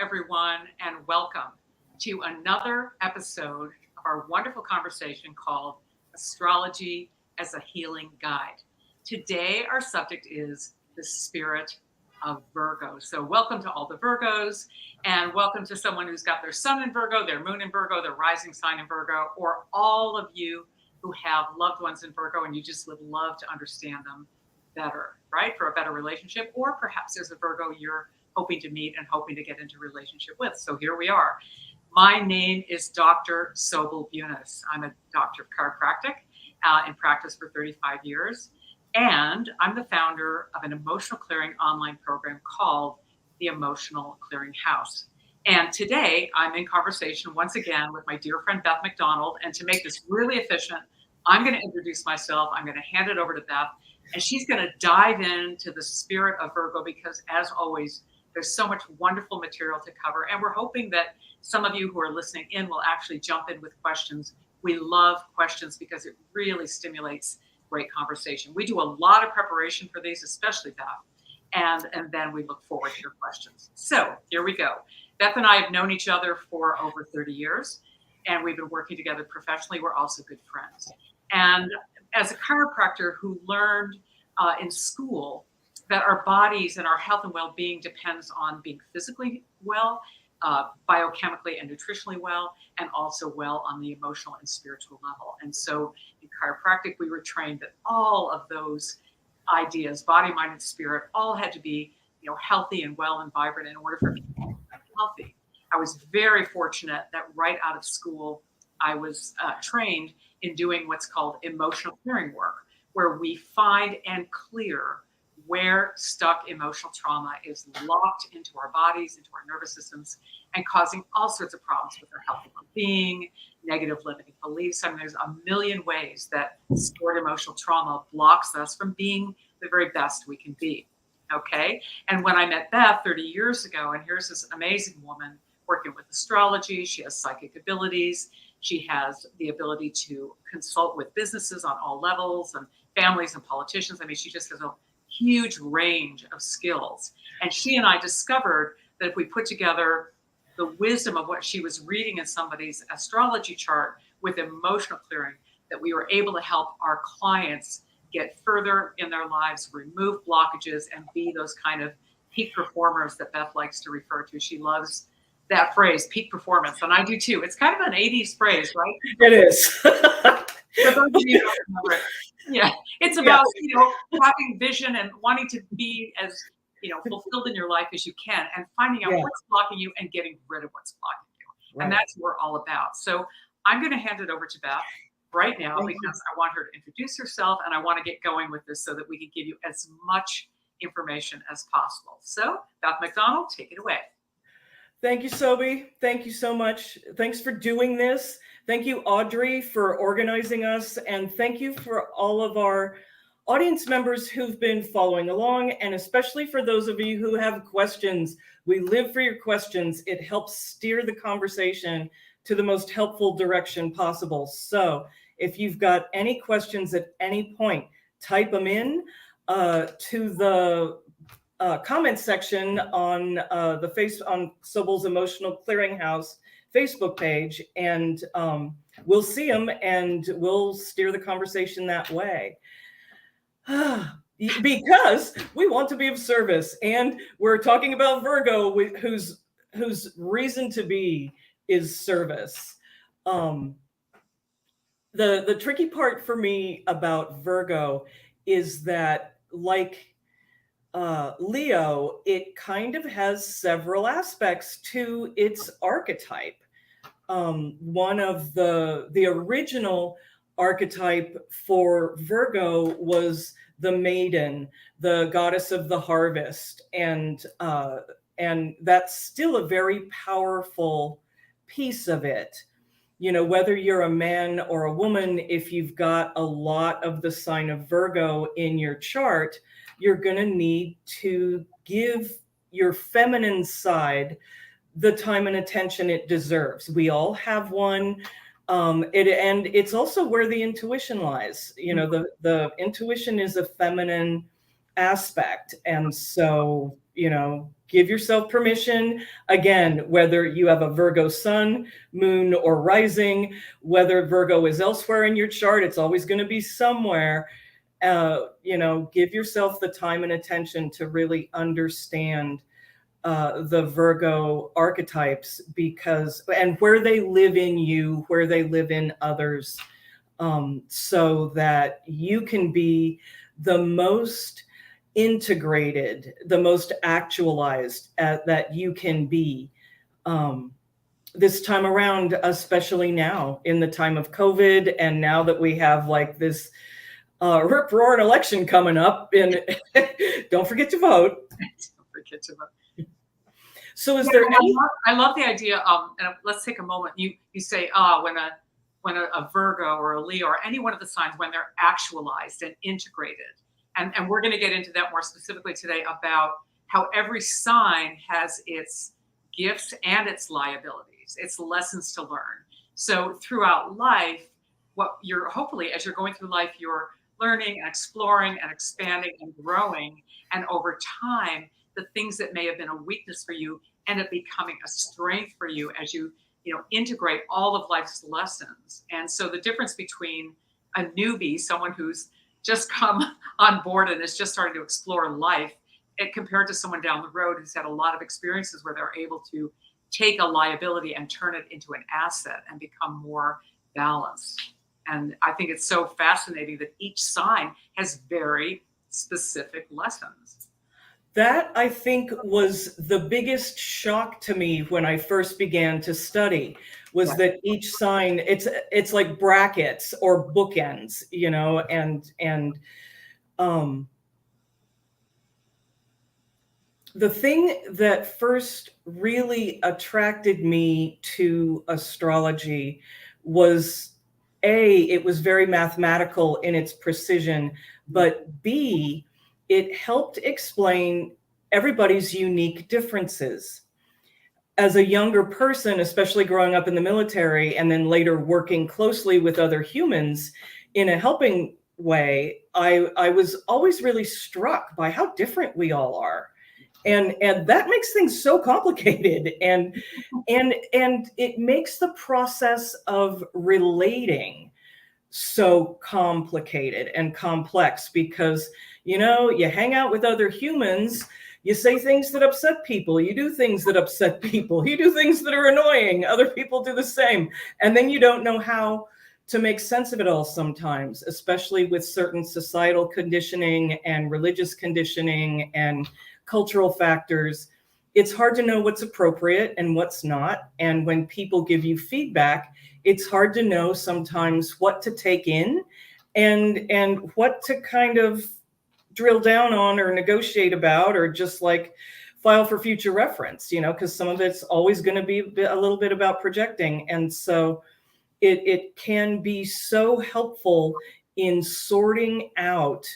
everyone, and welcome to another episode of our wonderful conversation called Astrology as a Healing Guide. Today, our subject is the spirit of Virgo. So welcome to all the Virgos, and welcome to someone who's got their sun in Virgo, their moon in Virgo, their rising sign in Virgo, or all of you who have loved ones in Virgo and you just would love to understand them better, right? For a better relationship, or perhaps there's a Virgo you're hoping to meet and hoping to get into a relationship with. So here we are. My name is Dr. Sobyl Bunis. I'm a doctor of chiropractic in practice for 35 years. And I'm the founder of an emotional clearing online program called the Emotional Clearing House. And today I'm in conversation once again with my dear friend Beth McDonald. And to make this really efficient, I'm going to introduce myself. I'm going to hand it over to Beth, and she's going to dive into the spirit of Virgo because, as always, there's so much wonderful material to cover. And we're hoping that some of you who are listening in will actually jump in with questions. We love questions because it really stimulates great conversation. We do a lot of preparation for these, especially Beth, and then we look forward to your questions. So here we go. Beth and I have known each other for over 30 years, and we've been working together professionally. We're also good friends. And as a chiropractor who learned in school that our bodies and our health and well-being depends on being physically well, biochemically and nutritionally well, and also well on the emotional and spiritual level. And so in chiropractic, we were trained that all of those ideas, body, mind, and spirit, all had to be, healthy and well and vibrant in order for people to be healthy. I was very fortunate that right out of school, I was trained in doing what's called emotional clearing work, where we find and clear where stuck emotional trauma is locked into our bodies, into our nervous systems, and causing all sorts of problems with our health and well-being, negative limiting beliefs. I mean, there's a million ways that stored emotional trauma blocks us from being the very best we can be, okay? And when I met Beth 30 years ago, and here's this amazing woman working with astrology, she has psychic abilities, she has the ability to consult with businesses on all levels and families and politicians. I mean, she just has a huge range of skills. And she and I discovered that if we put together the wisdom of what she was reading in somebody's astrology chart with emotional clearing, that we were able to help our clients get further in their lives, remove blockages, and be those kind of peak performers that Beth likes to refer to. She loves that phrase, peak performance. And I do too. It's kind of an 80s phrase, right? It is. For those of you who don't remember it. Yeah, it's about having vision and wanting to be as fulfilled in your life as you can, and finding out what's blocking you and getting rid of what's blocking you. Right. And that's what we're all about. So I'm going to hand it over to Beth right now because I want her to introduce herself, and I want to get going with this so that we can give you as much information as possible. So Beth McDonald, take it away. Thank you, Soby. Thank you so much. Thanks for doing this. Thank you, Audrey, for organizing us. And thank you for all of our audience members who've been following along, and especially for those of you who have questions. We live for your questions. It helps steer the conversation to the most helpful direction possible. So if you've got any questions at any point, type them to the comment section on on Sobyl's Emotional Clearing House Facebook page, and we'll see them and we'll steer the conversation that way. Because we want to be of service, and we're talking about Virgo, whose reason to be is service. The tricky part for me about Virgo is that, like Leo, it kind of has several aspects to its archetype. One of the original archetype for Virgo was the maiden, the goddess of the harvest, and that's still a very powerful piece of it. Whether you're a man or a woman, if you've got a lot of the sign of Virgo in your chart, you're going to need to give your feminine side the time and attention it deserves. We all have one. And it's also where the intuition lies. The intuition is a feminine aspect. And so, give yourself permission. Again, whether you have a Virgo sun, moon, or rising, whether Virgo is elsewhere in your chart, it's always going to be somewhere. Give yourself the time and attention to really understand the Virgo archetypes, and where they live in you, where they live in others, so that you can be the most integrated, the most actualized that you can be this time around, especially now in the time of COVID, and now that we have like this rip-roaring election coming up, and don't forget to vote. Don't forget to vote. So is there any? I love the idea of, and let's take a moment. You say, when a Virgo or a Leo or any one of the signs, when they're actualized and integrated, and we're going to get into that more specifically today about how every sign has its gifts and its liabilities, its lessons to learn. So throughout life, hopefully as you're going through life, you're learning and exploring and expanding and growing, and over time, the things that may have been a weakness for you end up becoming a strength for you as you integrate all of life's lessons. And so the difference between a newbie, someone who's just come on board and is just starting to explore life, compared to someone down the road who's had a lot of experiences where they're able to take a liability and turn it into an asset and become more balanced. And I think it's so fascinating that each sign has very specific lessons. That, I think, was the biggest shock to me when I first began to study, was that each sign, it's like brackets or bookends, and the thing that first really attracted me to astrology was it was very mathematical in its precision, but B, it helped explain everybody's unique differences. As a younger person, especially growing up in the military and then later working closely with other humans in a helping way, I was always really struck by how different we all are. And that makes things so complicated, and it makes the process of relating so complicated and complex, because you hang out with other humans, you say things that upset people, you do things that upset people, you do things that are annoying, other people do the same, and then you don't know how to make sense of it all sometimes, especially with certain societal conditioning and religious conditioning and cultural factors. It's hard to know what's appropriate and what's not. And when people give you feedback, it's hard to know sometimes what to take in and what to kind of drill down on or negotiate about, or just like file for future reference, because some of it's always going to be a little bit about projecting. And so it can be so helpful in sorting out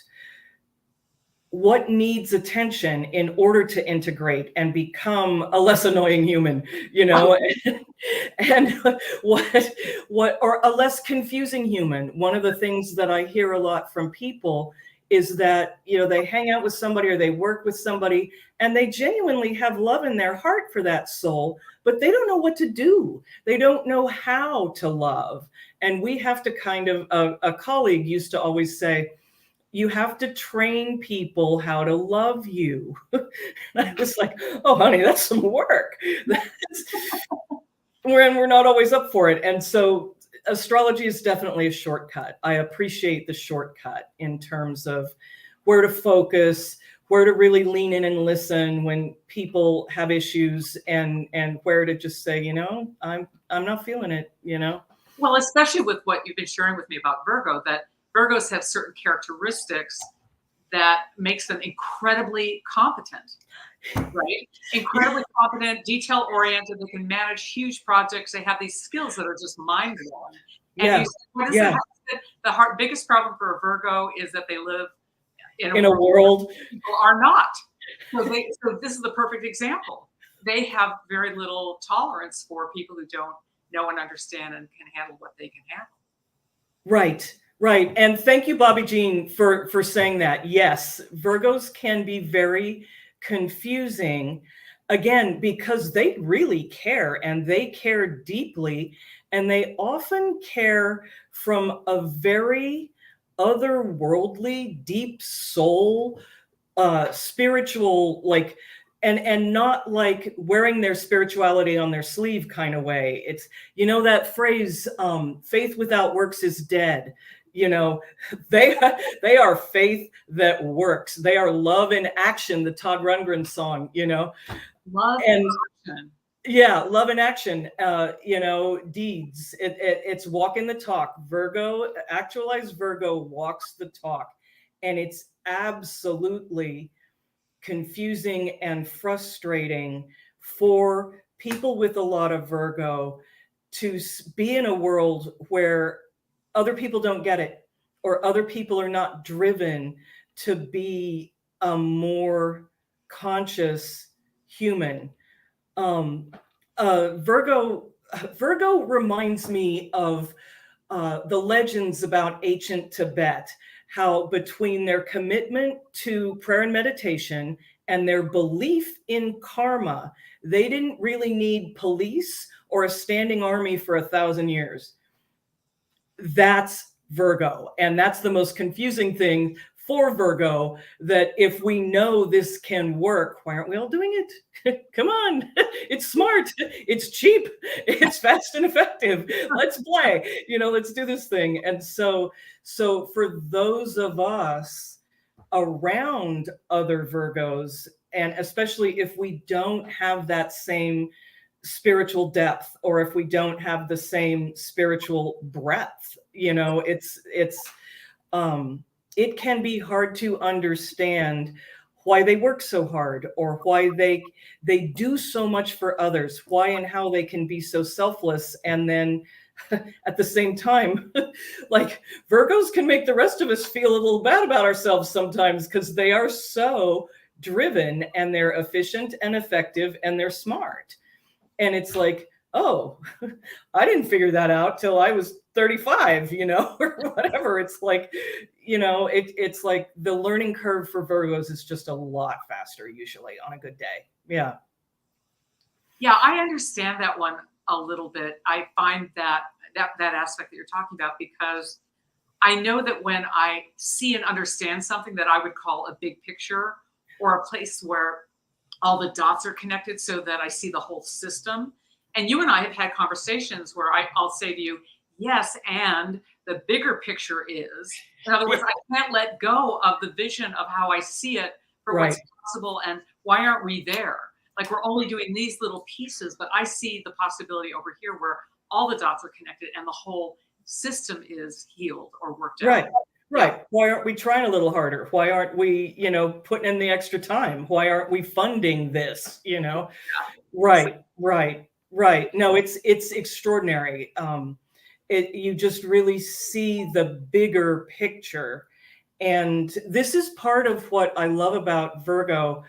what needs attention in order to integrate and become a less annoying human, and what or a less confusing human. One of the things that I hear a lot from people is that, they hang out with somebody or they work with somebody and they genuinely have love in their heart for that soul, but they don't know what to do. They don't know how to love. And we have to kind of, a colleague used to always say, you have to train people how to love you. And I was like, oh, honey, that's some work. We're not always up for it. And so astrology is definitely a shortcut. I appreciate the shortcut in terms of where to focus, where to really lean in and listen when people have issues, and where to just say, I'm not feeling it, Well, especially with what you've been sharing with me about Virgo, that Virgos have certain characteristics that makes them incredibly competent, right? Incredibly competent, detail-oriented. They can manage huge projects. They have these skills that are just mind-blowing. And the biggest problem for a Virgo is that they live in a world where people are not. So this is the perfect example. They have very little tolerance for people who don't know and understand and can handle what they can handle. Right. Right. And thank you, Bobby Jean, for saying that. Yes, Virgos can be very confusing, again, because they really care and they care deeply, and they often care from a very otherworldly, deep soul, spiritual, like, and not like wearing their spirituality on their sleeve kind of way. It's, you know, that phrase, faith without works is dead. You know, they they are faith that works. They are love in action, the Todd Rundgren song, you know. Love in And action. yeah, love in action, you know, deeds. It's walking the talk. Virgo, actualized Virgo walks the talk. And it's absolutely confusing and frustrating for people with a lot of Virgo to be in a world where other people don't get it, or other people are not driven to be a more conscious human. um Virgo reminds me of the legends about ancient Tibet, how between their commitment to prayer and meditation and their belief in karma, they didn't really need police or a standing army for 1,000 years. That's Virgo. And that's the most confusing thing for Virgo, that if we know this can work, why aren't we all doing it? Come on. It's smart. It's cheap. It's fast and effective. Let's play. You know, let's do this thing. And so for those of us around other Virgos, and especially if we don't have that same spiritual depth, or if we don't have the same spiritual breadth, you know, it can be hard to understand why they work so hard, or why they do so much for others, why and how they can be so selfless. And then at the same time, like, Virgos can make the rest of us feel a little bad about ourselves sometimes, because they are so driven, and they're efficient and effective, and they're smart. And it's like, oh, I didn't figure that out till I was 35, you know, or whatever. It's like, you know, it's like the learning curve for Virgos is just a lot faster usually on a good day. Yeah. Yeah, I understand that one a little bit. I find that aspect that you're talking about, because I know that when I see and understand something that I would call a big picture, or a place where all the dots are connected so that I see the whole system. And you and I have had conversations where I'll say to you, yes, and the bigger picture is, in other words, I can't let go of the vision of how I see it for Right. what's possible, and why aren't we there? Like, we're only doing these little pieces, but I see the possibility over here where all the dots are connected and the whole system is healed or worked out. Right. Yeah. Right. Why aren't we trying a little harder? Why aren't we, you know, putting in the extra time? Why aren't we funding this, you know? Right, right, right. No, it's extraordinary. You just really see the bigger picture. And this is part of what I love about Virgo.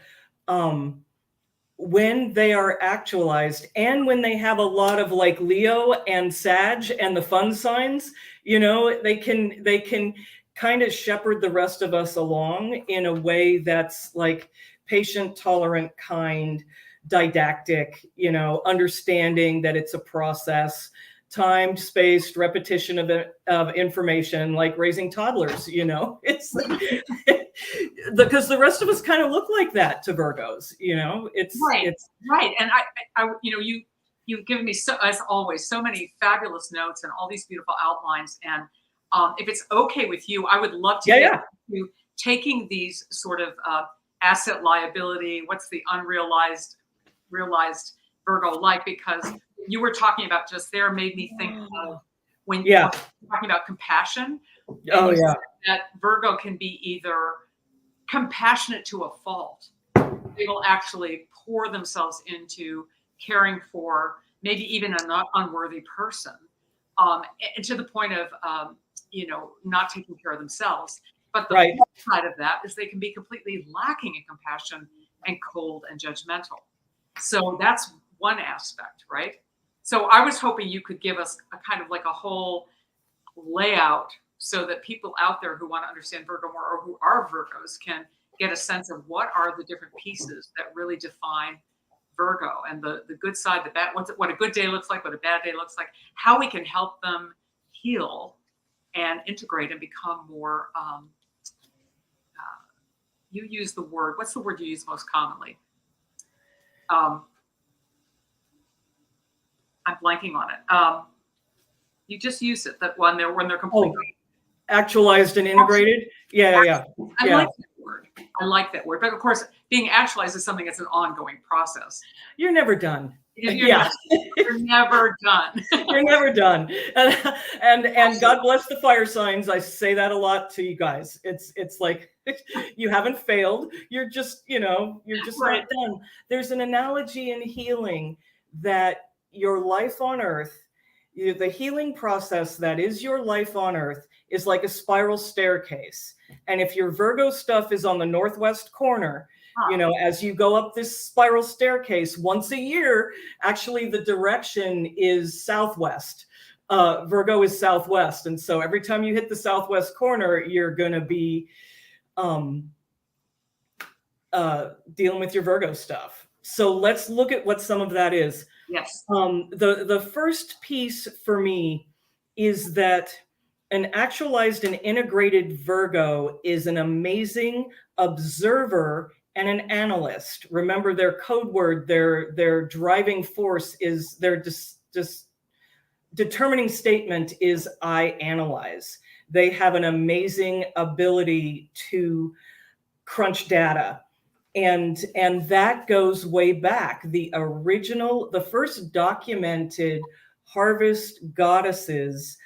When they are actualized, and when they have a lot of like Leo and Sag and the fun signs, you know, they can kind of shepherd the rest of us along in a way that's like patient, tolerant, kind, didactic, you know, understanding that it's a process, timed, spaced repetition of information, like raising toddlers, you know. It's because the rest of us kind of look like that to Virgos, you know. Right, It's right. And you've given me, so, as always, so many fabulous notes and all these beautiful outlines. And if it's okay with you, I would love to yeah, get yeah. to taking these sort of asset liability, what's the unrealized, realized Virgo like, because you were talking about just there made me think of when Yeah. you're talking about compassion. And Oh you yeah. said that Virgo can be either compassionate to a fault. They will actually pour themselves into caring for maybe even an unworthy person, and to the point of not taking care of themselves. But the Right. flip side of that is they can be completely lacking in compassion and cold and judgmental. So that's one aspect, right? So I was hoping you could give us a kind of like a whole layout so that people out there who want to understand Virgo more, or who are Virgos, can get a sense of what are the different pieces that really define Virgo and the good side, the bad, what a good day looks like, what a bad day looks like, how we can help them heal and integrate and become more. You use the word. What's the word you use most commonly? I'm blanking on it. You just use it that when they're completely actualized and integrated. Yeah. I like that word. I like that word. But of course, being actualized is something that's an ongoing process. You're never done. You're never done. You're never done. And God bless the fire signs. I say that a lot to you guys. It's like you haven't failed. You're just, Right. not done. There's an analogy in healing that your life on earth, the healing process that is your life on earth is like a spiral staircase. And if your Virgo stuff is on the northwest corner, as you go up this spiral staircase once a year, actually the direction is southwest. Virgo is southwest. And so every time you hit the southwest corner, you're going to be dealing with your Virgo stuff. So let's look at what some of that is. Yes. The first piece for me is that an actualized and integrated Virgo is an amazing observer and an analyst. Remember, their code word, their driving force is their determining statement is I analyze. They have an amazing ability to crunch data. And that goes way back. The first documented harvest goddesses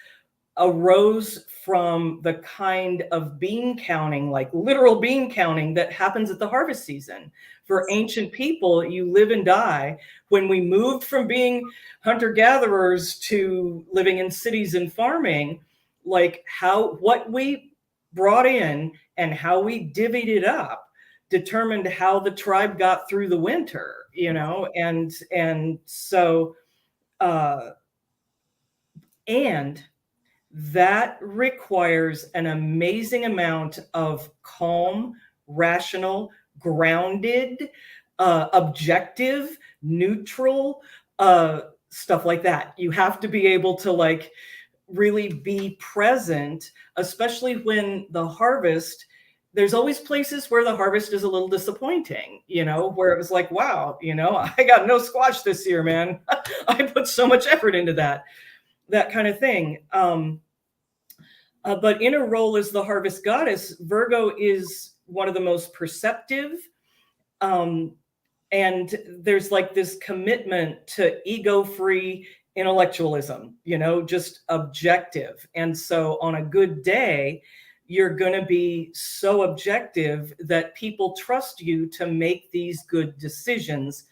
arose from the kind of bean counting, like literal bean counting that happens at the harvest season. For ancient people, you live and die. When we moved from being hunter-gatherers to living in cities and farming, like what we brought in and how we divvied it up determined how the tribe got through the winter, and so and that requires an amazing amount of calm, rational, grounded, objective, neutral, stuff like that. You have to be able to really be present, especially when the harvest, there's always places where the harvest is a little disappointing, where it was like, wow, I got no squash this year, man. I put so much effort into that kind of thing. But in a role as the harvest goddess, Virgo is one of the most perceptive. And there's this commitment to ego-free intellectualism, just objective. And so on a good day, you're going to be so objective that people trust you to make these good decisions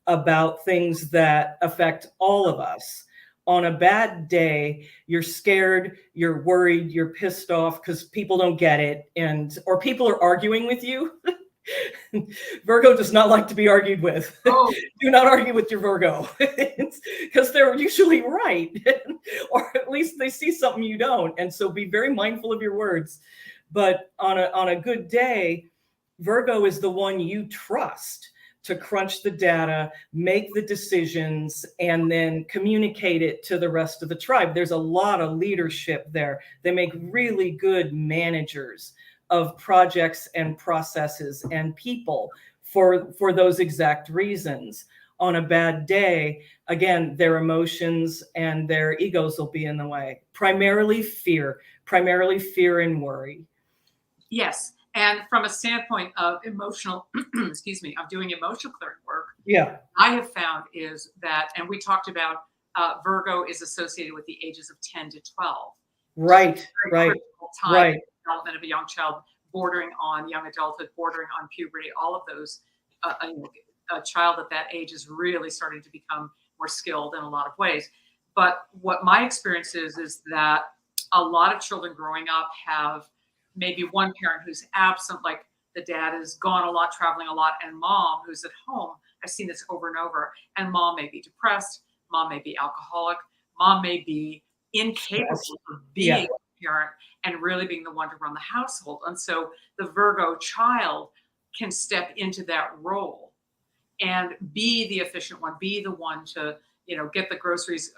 about things that affect all of us. On a bad day, you're scared, you're worried, you're pissed off because people don't get it, or people are arguing with you. Virgo does not like to be argued with. Oh. Do not argue with your Virgo, because they're usually right, or at least they see something you don't. And so be very mindful of your words. But on a good day, Virgo is the one you trust to crunch the data, make the decisions, and then communicate it to the rest of the tribe. There's a lot of leadership there. They make really good managers of projects and processes and people for those exact reasons. On a bad day, again, their emotions and their egos will be in the way. Primarily fear and worry. Yes. And from a standpoint of emotional, excuse me, of doing emotional clearing work, I have found is that, and we talked about Virgo is associated with the ages of 10 to 12. Right. Development of a young child, bordering on young adulthood, bordering on puberty, all of those. A child at that age is really starting to become more skilled in a lot of ways. But what my experience is that a lot of children growing up have maybe one parent who's absent, like the dad is gone a lot, traveling a lot, and mom who's at home. I've seen this over and over. And mom may be depressed, mom may be alcoholic, mom may be incapable of being a parent and really being the one to run the household. And so the Virgo child can step into that role and be the efficient one, be the one to, get the groceries.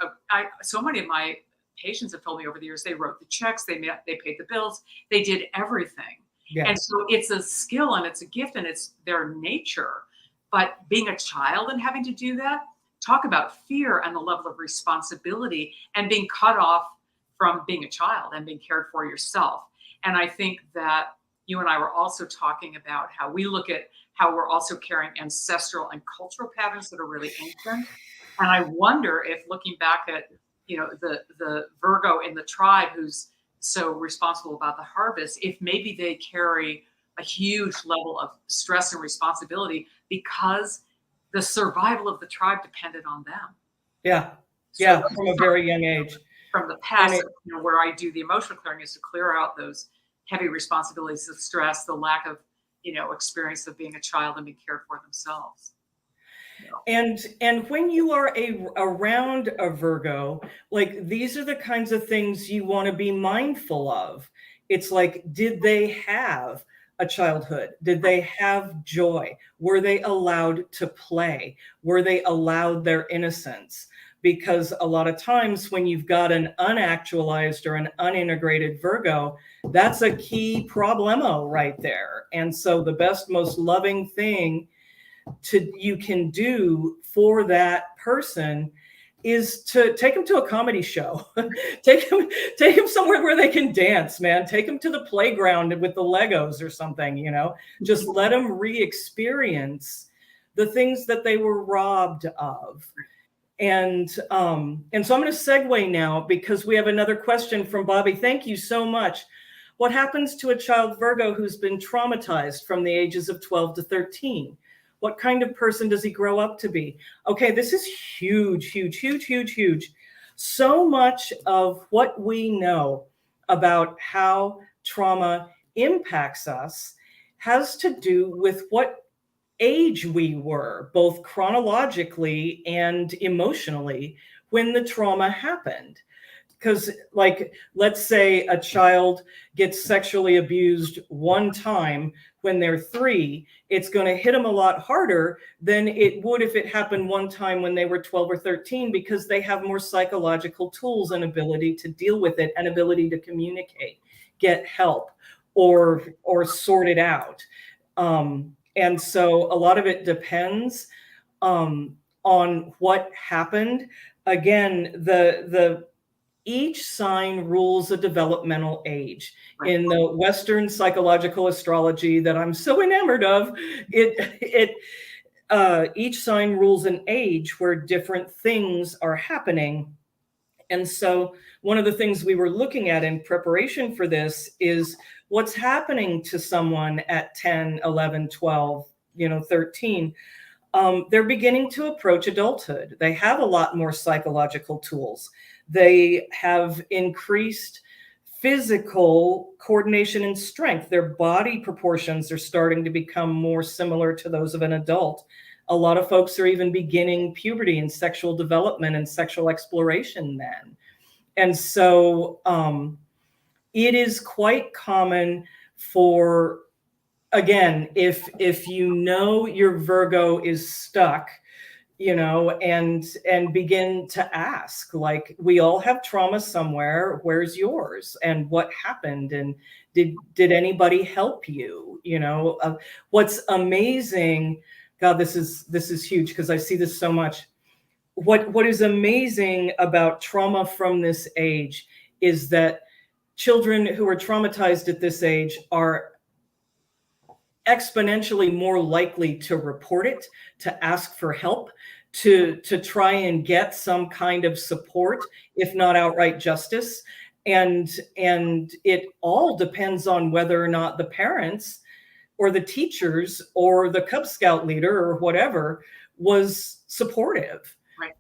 So many of my patients have told me over the years, they wrote the checks, they paid the bills, they did everything. Yeah. And so it's a skill and it's a gift and it's their nature. But being a child and having to do that, talk about fear and the level of responsibility and being cut off from being a child and being cared for yourself. And I think that you and I were also talking about how we look at how we're also carrying ancestral and cultural patterns that are really ancient. And I wonder if looking back at, the Virgo in the tribe who's so responsible about the harvest, if maybe they carry a huge level of stress and responsibility because the survival of the tribe depended on them. Yeah. So Yeah. From a very young age. from the And past, it, where I do the emotional clearing is to clear out those heavy responsibilities, the stress, the lack of, experience of being a child and being cared for themselves. and when you are around a Virgo, like these are the kinds of things you want to be mindful of. It's like, did they have a childhood? Did they have joy? Were they allowed to play? Were they allowed their innocence? Because a lot of times when you've got an unactualized or an unintegrated Virgo, that's a key problemo right there. And so the best, most loving thing you can do for that person is to take them to a comedy show. take them somewhere where they can dance, man. Take them to the playground with the Legos or something, just let them re-experience the things that they were robbed of. And so I'm going to segue now because we have another question from Bobby. Thank you so much. What happens to a child Virgo who's been traumatized from the ages of 12 to 13? What kind of person does he grow up to be? Okay, this is huge, huge, huge, huge, huge. So much of what we know about how trauma impacts us has to do with what age we were, both chronologically and emotionally, when the trauma happened. Because, like, let's say a child gets sexually abused one time when they're 3, it's going to hit them a lot harder than it would if it happened one time when they were 12 or 13, because they have more psychological tools and ability to deal with it and ability to communicate, get help, or sort it out. And so a lot of it depends on what happened. Again, the each sign rules a developmental age. Right. In the Western psychological astrology that I'm so enamored of, each sign rules an age where different things are happening. And so one of the things we were looking at in preparation for this is what's happening to someone at 10, 11, 12, 13. They're beginning to approach adulthood. They have a lot more psychological tools. They have increased physical coordination and strength. Their body proportions are starting to become more similar to those of an adult. A lot of folks are even beginning puberty and sexual development and sexual exploration then. And so it is quite common for, again, if your Virgo is stuck, and begin to ask, like, we all have trauma somewhere. Where's yours? And what happened? And did anybody help you? What's amazing, God, this is huge because I see this so much. What is amazing about trauma from this age is that children who are traumatized at this age are exponentially more likely to report it, to ask for help, to try and get some kind of support, if not outright justice. And it all depends on whether or not the parents or the teachers or the Cub Scout leader or whatever was supportive. Right.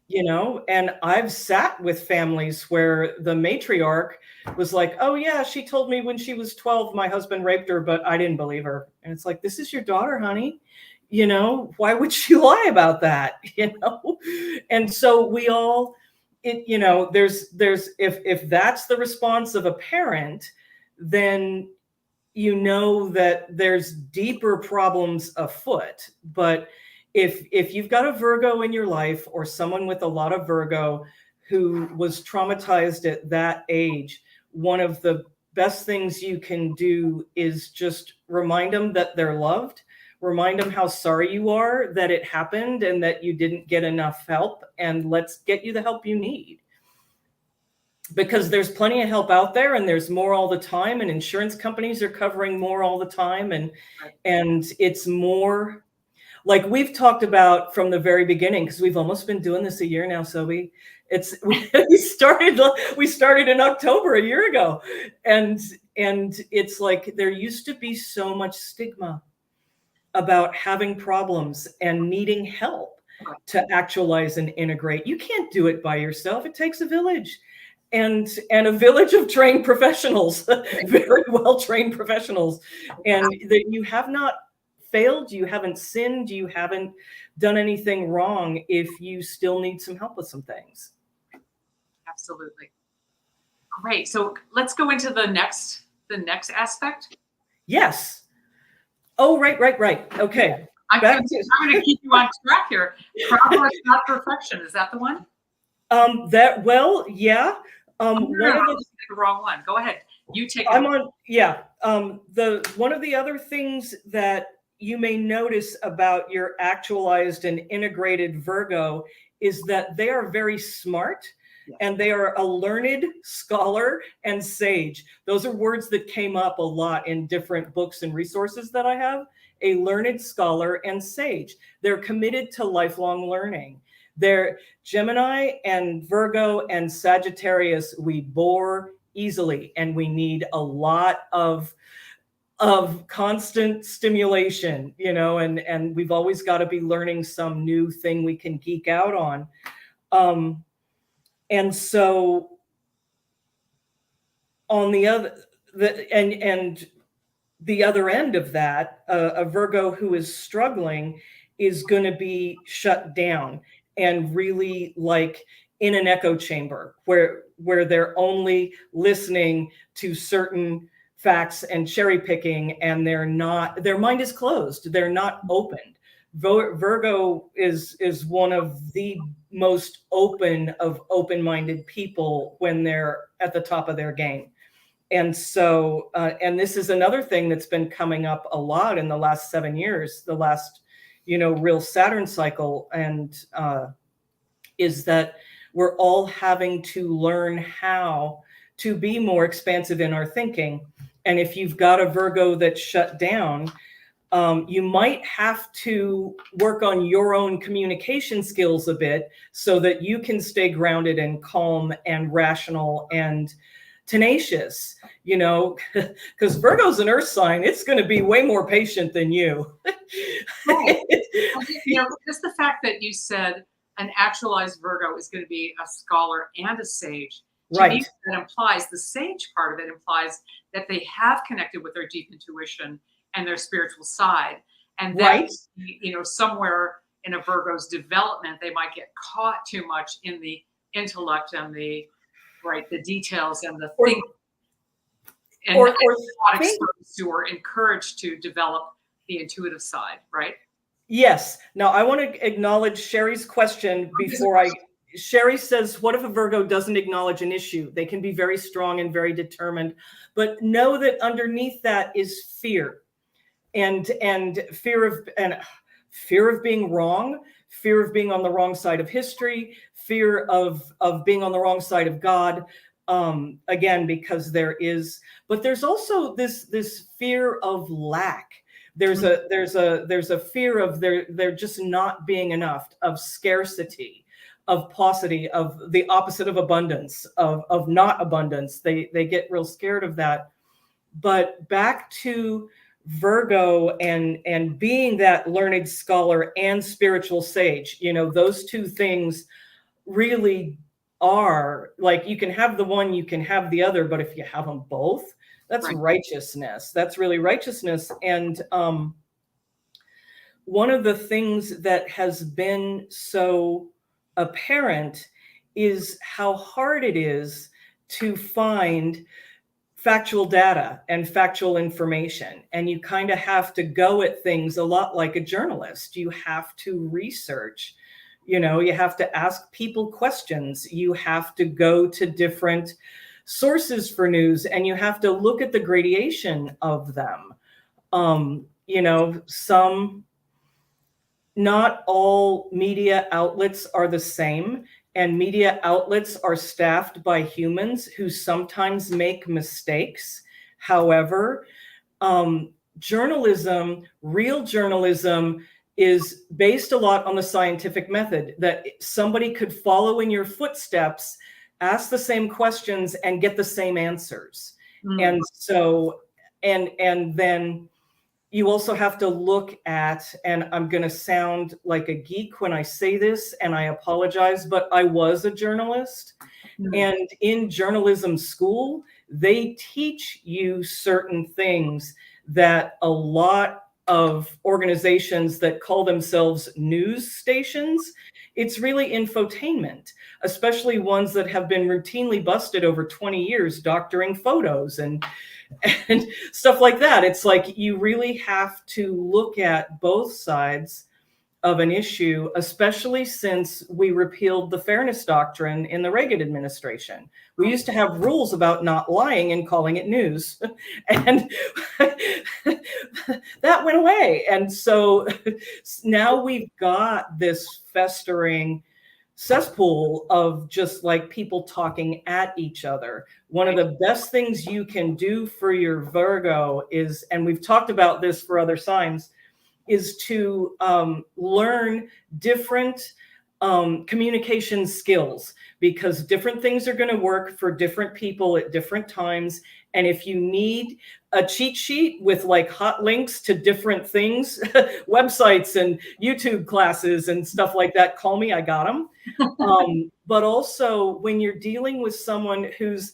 And I've sat with families where the matriarch was like, oh yeah, she told me when she was 12, my husband raped her, but I didn't believe her. And it's like, this is your daughter, honey. Why would she lie about that? And so we all, there's if that's the response of a parent, then you know that there's deeper problems afoot. But if you've got a Virgo in your life, or someone with a lot of Virgo who was traumatized at that age, one of the best things you can do is just remind them that they're loved. Remind them how sorry you are that it happened and that you didn't get enough help, and let's get you the help you need. Because there's plenty of help out there, and there's more all the time, and insurance companies are covering more all the time, and it's more like we've talked about from the very beginning, because we've almost been doing this a year now, Soby. We started in October a year ago, and it's like there used to be so much stigma about having problems and needing help to actualize and integrate. You can't do it by yourself. It takes a village, and a village of trained professionals, very well trained professionals, and that you have not failed, you haven't sinned, you haven't done anything wrong if you still need some help with some things. Absolutely. Great. So let's go into the next aspect. Yes. Oh, right. Okay. I'm going to keep you on track here. Progress, not perfection. Is that the one? Yeah. The wrong one. Go ahead. You take it. I'm on. Yeah. One of the other things that you may notice about your actualized and integrated Virgo is that they are very smart. And they are a learned scholar and sage. Those are words that came up a lot in different books and resources that I have. A learned scholar and sage. They're committed to lifelong learning. They're Gemini and Virgo and Sagittarius. We bore easily, and we need a lot of constant stimulation, and we've always got to be learning some new thing we can geek out on. And so on the other end of that, a Virgo who is struggling is going to be shut down and really like in an echo chamber where they're only listening to certain facts and cherry picking, and their mind is closed. They're not opened. Virgo is one of the most open-minded people when they're at the top of their game. And so, and this is another thing that's been coming up a lot in the last 7 years, the last, real Saturn cycle, and is that we're all having to learn how to be more expansive in our thinking. And if you've got a Virgo that's shut down, you might have to work on your own communication skills a bit so that you can stay grounded and calm and rational and tenacious, because Virgo's an earth sign. It's going to be way more patient than you. Just the fact that you said an actualized Virgo is going to be a scholar and a sage. Right. Me, that implies, the sage part of it implies that they have connected with their deep intuition and their spiritual side. And then, somewhere in a Virgo's development, they might get caught too much in the intellect and the details and the things. And experts who are encouraged to develop the intuitive side, right? Yes. Now, I want to acknowledge Sherry's question before Sherry says, what if a Virgo doesn't acknowledge an issue? They can be very strong and very determined, but know that underneath that is fear. And fear of being wrong, fear of being on the wrong side of history, fear of being on the wrong side of God. Again, because there's also this fear of lack. There's a fear of there just not being enough, of scarcity, of paucity, of the opposite of abundance, of not abundance. They get real scared of that. But back to Virgo and being that learned scholar and spiritual sage, those two things really are like, you can have the one, you can have the other, but if you have them both, that's righteousness. That's really righteousness. And one of the things that has been so apparent is how hard it is to find factual data and factual information. And you kind of have to go at things a lot like a journalist. You have to research, you have to ask people questions. You have to go to different sources for news, and you have to look at the gradation of them. Not all media outlets are the same, and media outlets are staffed by humans who sometimes make mistakes. However, real journalism is based a lot on the scientific method, that somebody could follow in your footsteps, ask the same questions, and get the same answers. And so, and then you also have to look at, and I'm going to sound like a geek when I say this, and I apologize, but I was a journalist. And in journalism school, they teach you certain things that a lot of organizations that call themselves news stations, it's really infotainment, especially ones that have been routinely busted over 20 years doctoring photos and stuff like that. It's like you really have to look at both sides of an issue, especially since we repealed the fairness doctrine in the Reagan administration. We used to have rules about not lying and calling it news, and that went away. And so now we've got this festering cesspool of just like people talking at each other. One of the best things you can do for your Virgo is, and we've talked about this for other signs, is to learn different communication skills, because different things are going to work for different people at different times. And if you need a cheat sheet with like hot links to different things, websites and YouTube classes and stuff like that, call me, I got them. But also when you're dealing with someone who's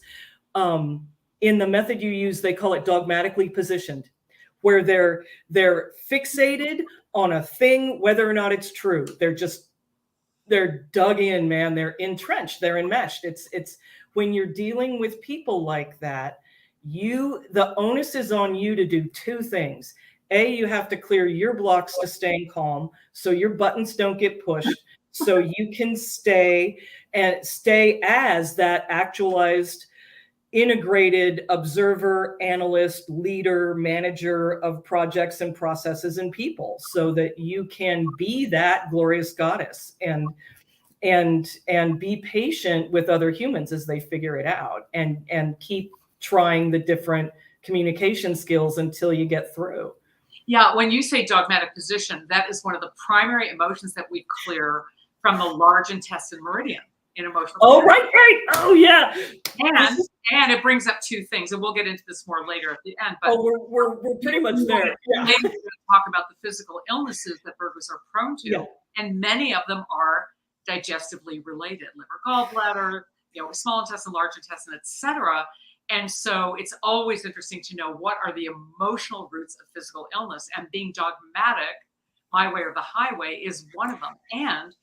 in the method you use, they call it dogmatically positioned, where they're fixated on a thing, whether or not it's true. They're dug in, man. They're entrenched. They're enmeshed. It's when you're dealing with people like that, the onus is on you to do two things. A, you have to clear your blocks to staying calm, so your buttons don't get pushed, so you can stay as that actualized, integrated observer, analyst, leader, manager of projects and processes and people, so that you can be that glorious goddess and be patient with other humans as they figure it out, and keep trying the different communication skills until you get through. Yeah, when you say dogmatic position, that is one of the primary emotions that we clear from the large intestine meridian in emotional. Oh, right. Oh, yeah. And it brings up two things, and we'll get into this more later at the end. But we're pretty much there. Yeah. Later, we're going to talk about the physical illnesses that Virgos are prone to, yeah. And many of them are digestively related: liver, gallbladder, small intestine, large intestine, etc. And so it's always interesting to know what are the emotional roots of physical illness. And being dogmatic, my way or the highway, is one of them. And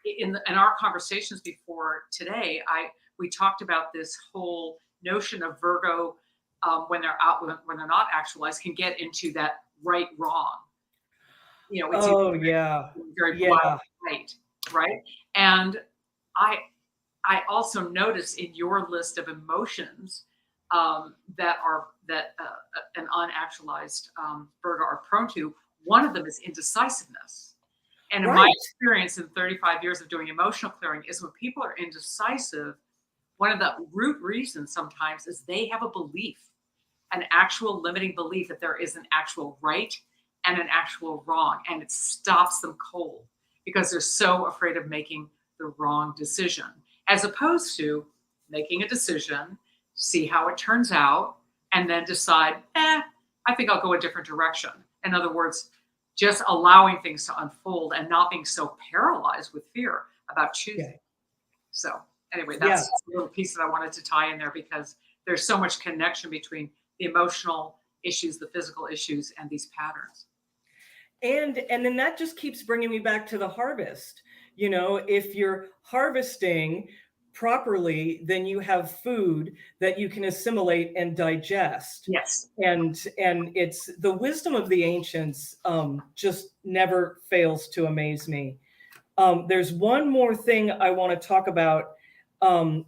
in our conversations before today, we talked about this whole notion of Virgo, when they're not actualized, can get into that right wrong. It's very black, right. And I also notice in your list of emotions that an unactualized Virgo are prone to, one of them is indecisiveness. And in my experience in 35 years of doing emotional clearing is when people are indecisive, one of the root reasons sometimes is they have a belief, an actual limiting belief that there is an actual right and an actual wrong, and it stops them cold because they're so afraid of making the wrong decision, as opposed to making a decision, see how it turns out, and then decide, I think I'll go a different direction. In other words, just allowing things to unfold and not being so paralyzed with fear about choosing. Okay. So anyway, that's a little piece that I wanted to tie in there, because there's so much connection between the emotional issues, the physical issues, and these patterns. And then that just keeps bringing me back to the harvest. If you're harvesting, properly, then you have food that you can assimilate and digest. Yes. And it's the wisdom of the ancients, just never fails to amaze me. There's one more thing I want to talk about,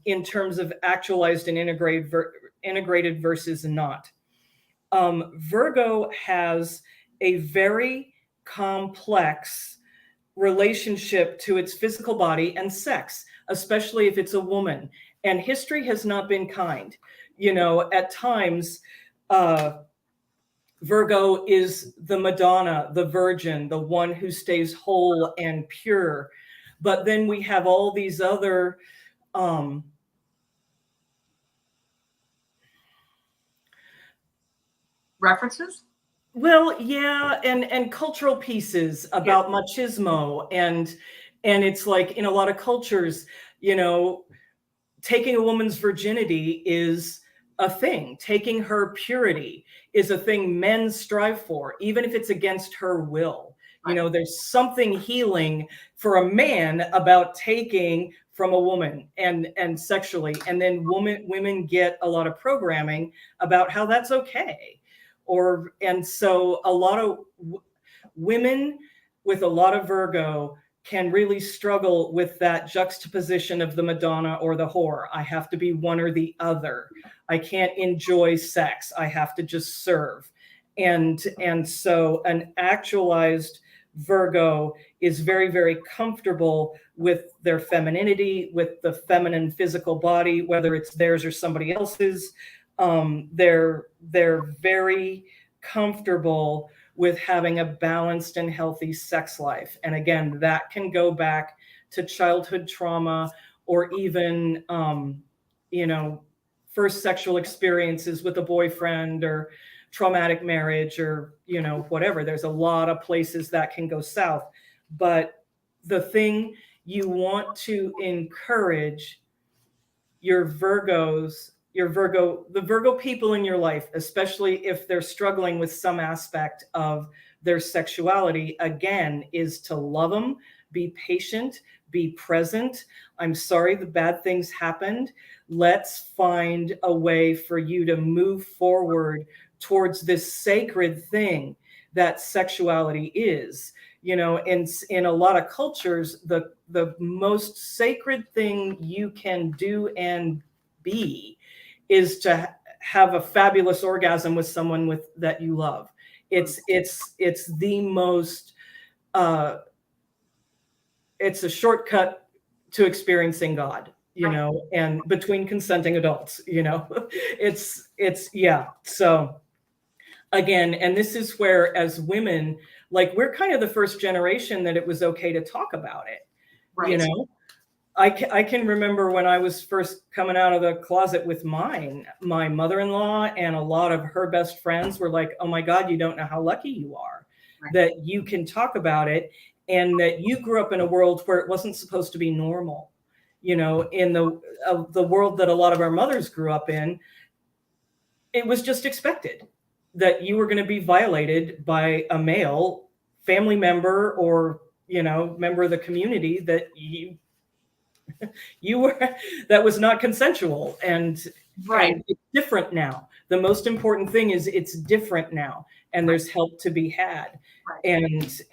in terms of actualized and integrated versus not. Virgo has a very complex relationship to its physical body and sex, especially if it's a woman. And history has not been kind. At times, Virgo is the Madonna, the Virgin, the one who stays whole and pure. But then we have all these other References? well, yeah, and cultural pieces about machismo, and it's like in a lot of cultures, taking a woman's virginity is a thing. Taking her purity is a thing men strive for, even if it's against her will. There's something healing for a man about taking from a woman and sexually, and then women get a lot of programming about how that's okay. And so a lot of women with a lot of Virgo can really struggle with that juxtaposition of the Madonna or the whore. I have to be one or the other. I can't enjoy sex. I have to just serve. And so an actualized Virgo is very, very comfortable with their femininity, with the feminine physical body, whether it's theirs or somebody else's. They're very comfortable with having a balanced and healthy sex life. And again, that can go back to childhood trauma, or even, first sexual experiences with a boyfriend, or traumatic marriage, or, whatever. There's a lot of places that can go south. But the thing you want to encourage the Virgo people in your life, especially if they're struggling with some aspect of their sexuality, again, is to love them, be patient, be present. I'm sorry the bad things happened. Let's find a way for you to move forward towards this sacred thing that sexuality is. In a lot of cultures, the most sacred thing you can do and be is to have a fabulous orgasm with someone that you love. It's the most, it's a shortcut to experiencing God, and between consenting adults, it's yeah. So again, and this is where, as women, like, we're kind of the first generation that it was okay to talk about it. Right. I can remember when I was first coming out of the closet with my mother-in-law, and a lot of her best friends were like, oh my God, you don't know how lucky you are that you can talk about it, and that you grew up in a world where it wasn't supposed to be normal. In the world that a lot of our mothers grew up in, it was just expected that you were going to be violated by a male family member, or, member of the community that you were, that was not consensual. And it's different now. The most important thing is it's different now, and there's help to be had. And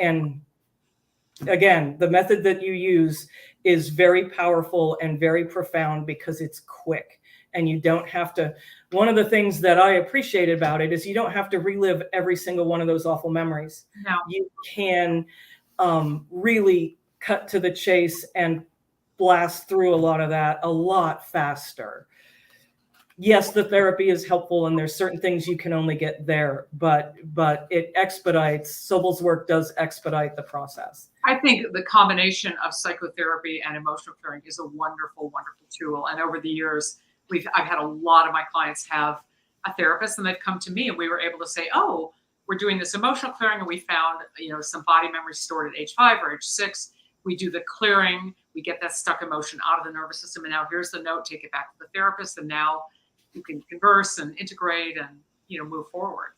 again, the method that you use is very powerful and very profound, because it's quick, and you don't have to. One of the things that I appreciate about it is you don't have to relive every single one of those awful memories. No. You can really cut to the chase and blast through a lot of that a lot faster. Yes, the therapy is helpful, and there's certain things you can only get there, but it expedites. Sobyl's work does expedite the process. I think the combination of psychotherapy and emotional clearing is a wonderful, wonderful tool. And over the years, I've had a lot of my clients have a therapist, and they've come to me, and we were able to say, oh, we're doing this emotional clearing, and we found, some body memories stored at age 5 or age 6. We do the clearing, we get that stuck emotion out of the nervous system, and now here's the note, take it back to the therapist, and now you can converse and integrate and, move forward.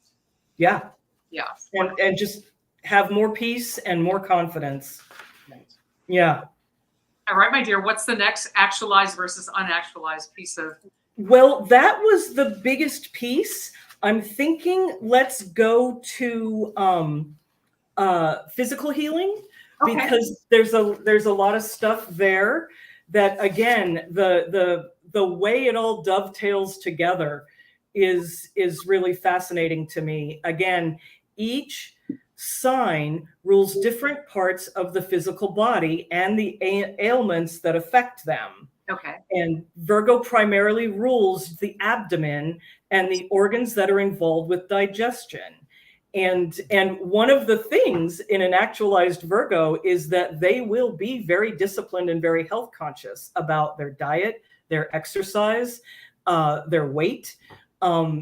Yeah. Yeah. And just have more peace and more confidence. Right. Yeah. All right, my dear, what's the next actualized versus unactualized piece of? Well, that was the biggest piece. I'm thinking let's go to physical healing, Okay. because there's a lot of stuff there that, again, the way it all dovetails together is really fascinating to me. Again, each sign rules different parts of the physical body and the ailments that affect them. Okay. And Virgo primarily rules the abdomen and the organs that are involved with digestion. And one of the things in an actualized Virgo is that they will be very disciplined and very health conscious about their diet, their exercise, their weight.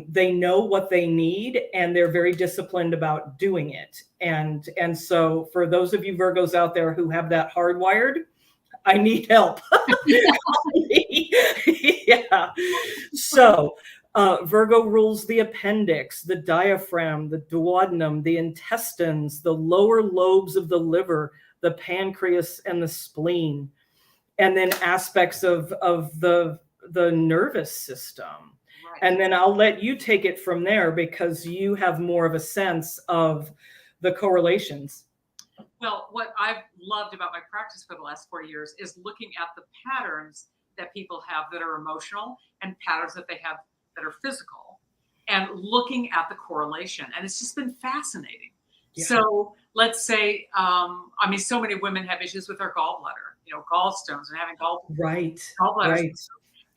They know what they need, and they're very disciplined about doing it. And so for those of you Virgos out there who have that hardwired, I need help. Yeah. So Virgo rules the appendix, the diaphragm, the duodenum, the intestines, the lower lobes of the liver, the pancreas, and the spleen, and then aspects of the nervous system. Right. And then I'll let you take it from there, because you have more of a sense of the correlations. Well, what I've loved about my practice for the last 40 years is looking at the patterns that people have that are emotional and patterns that they have that are physical, and looking at the correlation. And it's just been fascinating. Yeah. So let's say, so many women have issues with their gallbladder, gallstones and having Right. gallbladder. Right.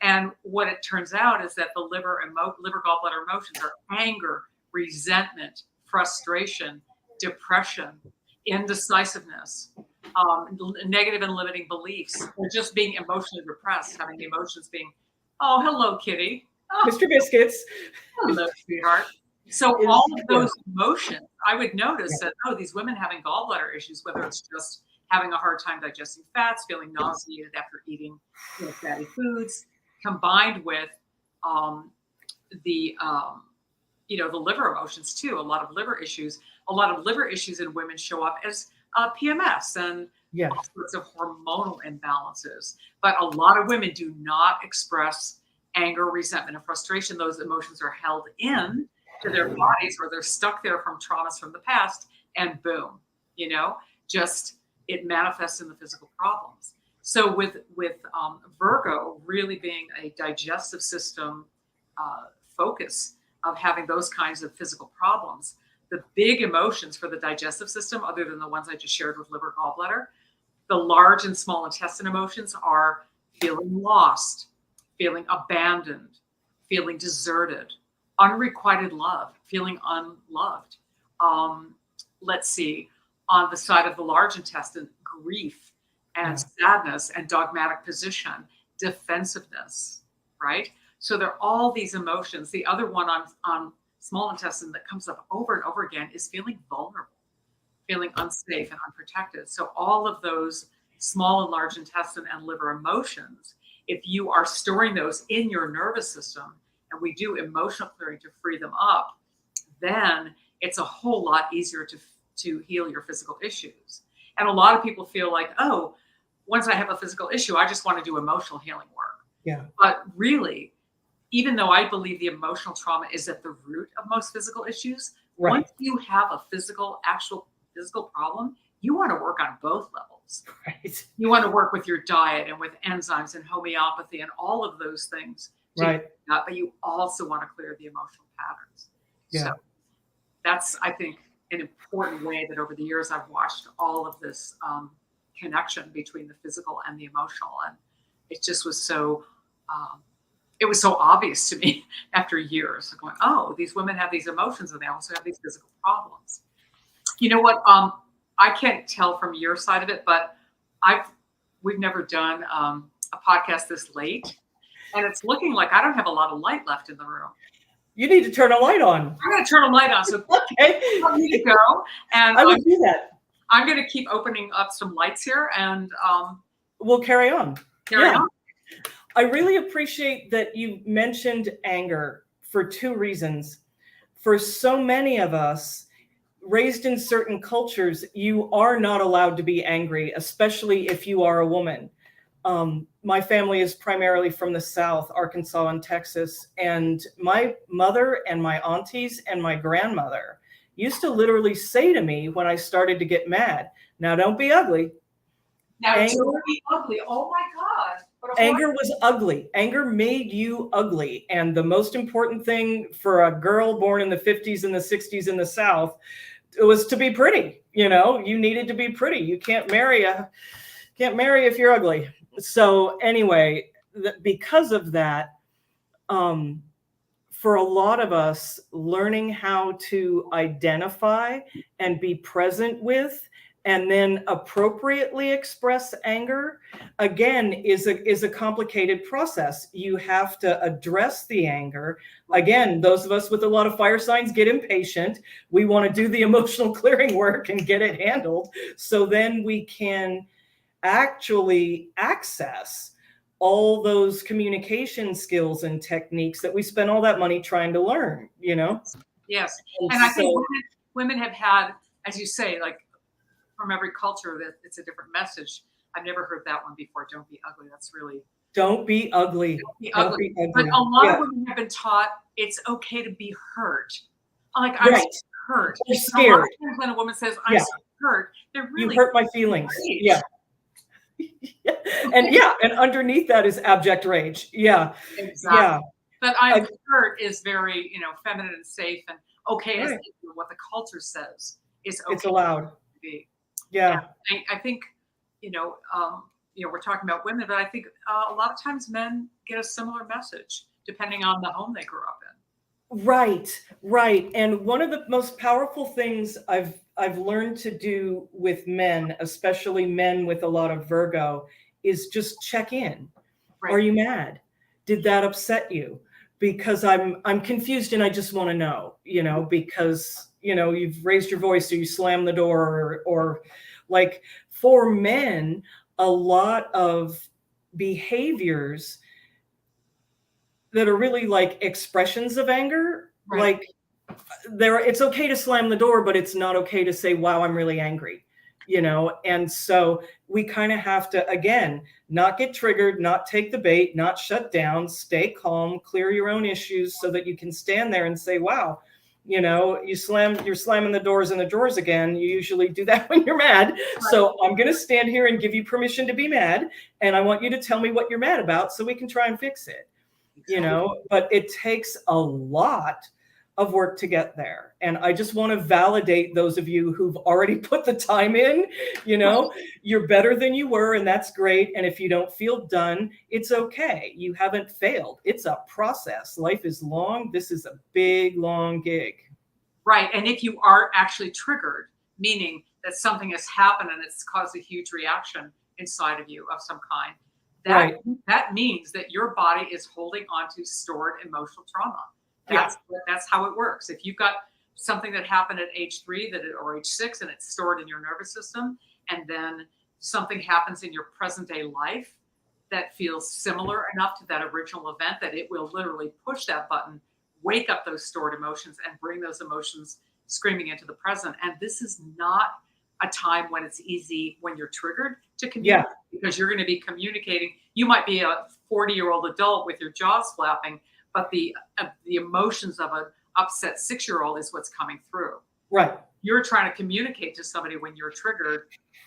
And what it turns out is that the liver gallbladder emotions are anger, resentment, frustration, depression, indecisiveness, negative and limiting beliefs, or just being emotionally repressed, having the emotions being, oh, hello, kitty. Oh, Mr. Biscuits. hello, sweetheart. So all of those emotions, I would notice that, these women having gallbladder issues, whether it's just having a hard time digesting fats, feeling nauseated after eating fatty foods, combined with the liver emotions too. A lot of liver issues in women show up as PMS and all sorts of hormonal imbalances. But a lot of women do not express anger, resentment, and frustration. Those emotions are held in to their bodies, or they're stuck there from traumas from the past, and boom, just it manifests in the physical problems. So with Virgo really being a digestive system focus of having those kinds of physical problems, the big emotions for the digestive system, other than the ones I just shared with liver, gallbladder, the large and small intestine emotions are feeling lost, feeling abandoned, feeling deserted, unrequited love, feeling unloved. Let's see, on the side of the large intestine, grief and sadness and dogmatic position, defensiveness, right? So there are all these emotions. The other one on small intestine that comes up over and over again is feeling vulnerable, feeling unsafe and unprotected. So all of those small and large intestine and liver emotions, if you are storing those in your nervous system, and we do emotional clearing to free them up, then it's a whole lot easier to heal your physical issues. And a lot of people feel like, oh, once I have a physical issue, I just want to do emotional healing work. Yeah. But really, even though I believe the emotional trauma is at the root of most physical issues, once you have a actual physical problem, you want to work on both levels. Right. You want to work with your diet and with enzymes and homeopathy and all of those things. Right. But you also want to clear the emotional patterns. Yeah. So that's, I think, an important way that over the years I've watched all of this connection between the physical and the emotional. And it just was so, it was so obvious to me after years of going, oh, these women have these emotions and they also have these physical problems. You know what? I can't tell from your side of it, but we've never done a podcast this late, and it's looking like I don't have a lot of light left in the room. You need to turn a light on. I'm going to turn a light on. So okay, I need to go, and I would do that. I'm going to keep opening up some lights here, and we'll carry on. Carry on. I really appreciate that you mentioned anger for two reasons. For so many of us, raised in certain cultures, you are not allowed to be angry, especially if you are a woman. My family is primarily from the South, Arkansas and Texas. And my mother and my aunties and my grandmother used to literally say to me when I started to get mad, now don't be ugly. Now, don't be ugly. Oh my God. Anger was ugly. Anger made you ugly. And the most important thing for a girl born in the 50s and the 60s in the South, it was to be pretty. You know, you needed to be pretty. You can't marry if you're ugly. So anyway, because of that, for a lot of us, learning how to identify and be present with and then appropriately express anger, again, is a complicated process. You have to address the anger. Again, those of us with a lot of fire signs get impatient. We want to do the emotional clearing work and get it handled. So then we can actually access all those communication skills and techniques that we spend all that money trying to learn, you know? Yes. And I think women have had, as you say, like from every culture, that it's a different message. I've never heard that one before. Don't be ugly. That's really. Don't be ugly. Don't be ugly. But a lot of women have been taught it's okay to be hurt. Like, I'm hurt. You're scared. When a woman says, I'm so hurt, they're really. You hurt my feelings. Rage. Yeah. And underneath that is abject rage. Yeah. Exactly. Yeah. But I'm hurt is very, feminine and safe and okay. As what the culture says is okay. It's allowed. To be. Yeah. I think, we're talking about women, but I think a lot of times men get a similar message depending on the home they grew up in. Right. And one of the most powerful things I've learned to do with men, especially men with a lot of Virgo, is just check in. Right. Are you mad? Did that upset you? Because I'm confused and I just want to know, because, you've raised your voice or you slammed the door or like for men, a lot of behaviors that are really like expressions of anger, like it's okay to slam the door, but it's not okay to say, wow, I'm really angry, and so we kind of have to, again, not get triggered, not take the bait, not shut down, stay calm, clear your own issues so that you can stand there and say, wow, you're slamming the doors and the drawers again. You usually do that when you're mad. Right. So I'm going to stand here and give you permission to be mad. And I want you to tell me what you're mad about so we can try and fix it. But it takes a lot of work to get there. And I just want to validate those of you who've already put the time in, you're better than you were, and that's great. And if you don't feel done, it's okay. You haven't failed. It's a process. Life is long. This is a big, long gig. Right. And if you are actually triggered, meaning that something has happened and it's caused a huge reaction inside of you of some kind, that means that your body is holding on to stored emotional trauma. That's how it works. If you've got something that happened at age 3 or age 6 and it's stored in your nervous system, and then something happens in your present day life that feels similar enough to that original event that it will literally push that button, wake up those stored emotions and bring those emotions screaming into the present. And this is not a time when it's easy when you're triggered to communicate because you're going to be communicating. You might be a 40-year-old adult with your jaws flapping, but the emotions of an upset 6-year-old is what's coming through. Right. You're trying to communicate to somebody when you're triggered